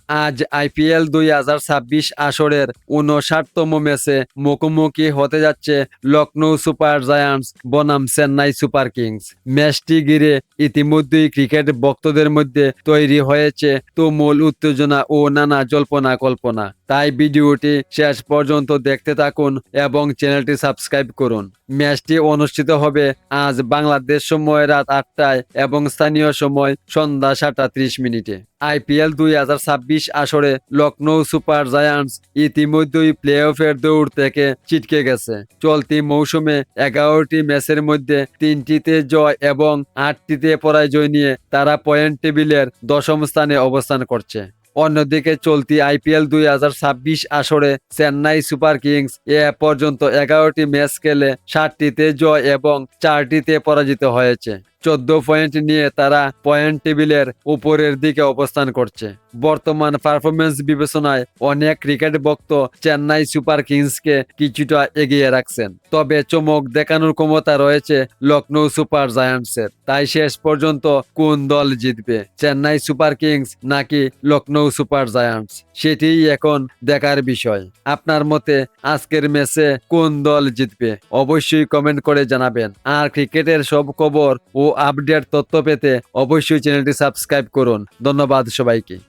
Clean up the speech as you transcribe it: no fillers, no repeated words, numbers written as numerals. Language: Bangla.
আজ আইপিএল 2026 আসরের 59তম ম্যাচে মুখোমুখি হতে যাচ্ছে লখনৌ সুপার জায়ান্টস বনাম চেন্নাই সুপার কিংস। ম্যাচটি ঘিরে ইতিমধ্যেই ক্রিকেট ভক্তদের মধ্যে তৈরি হয়েছে তুমুল উত্তেজনা ও নানা জল্পনা কল্পনা। তাই ভিডিওটি শেষ পর্যন্ত দেখতে থাকুন এবং চ্যানেলটি সাবস্ক্রাইব করুন। ম্যাচটি অনুষ্ঠিত হবে আজ বাংলাদেশ সময় রাত 8টায় এবং স্থানীয় সময় সন্ধ্যা 7:30 আইপিএল 2026 আসরে লখনৌ সুপার জায়ান্টস ইতিমধ্যেই প্লে অফের দৌড় থেকে ছিটকে গেছে। চলতি মৌসুমে 11টি ম্যাচের মধ্যে 3টিতে জয় এবং 8টিতে পরাজয় নিয়ে তারা পয়েন্ট টেবিলের 10ম স্থানে অবস্থান করছে। অন্যদিকে চলতি আইপিএল 2026 আসরে চেন্নাই সুপার কিংস এ পর্যন্ত 11টি ম্যাচ খেলে 7টিতে জয় এবং 4টিতে পরাজিত হয়েছে। 14 পয়েন্ট নিয়ে তারা পয়েন্ট টেবিলের উপরের দিকে অবস্থান করছে। বর্তমান পারফরমেন্স বিবেচনায় অনেক ক্রিকেট ভক্ত চেন্নাই সুপার কিংসকে কিছুটা এগিয়ে রাখছেন, তবে চমক দেখানোর ক্ষমতা রয়েছে লখনৌ সুপার জায়ান্টসের। তাই শেষ পর্যন্ত কোন দল জিতবে, চেন্নাই সুপার কিংস নাকি লখনৌ সুপার জায়ান্টস, সেটিই এখন দেখার বিষয়। আপনার মতে আজকের ম্যাচে কোন দল জিতবে অবশ্যই কমেন্ট করে জানাবেন। আর ক্রিকেটের সব খবর ও আপডেট তথ্য পেতে অবশ্যই চ্যানেলটি সাবস্ক্রাইব করুন। ধন্যবাদ সবাইকে।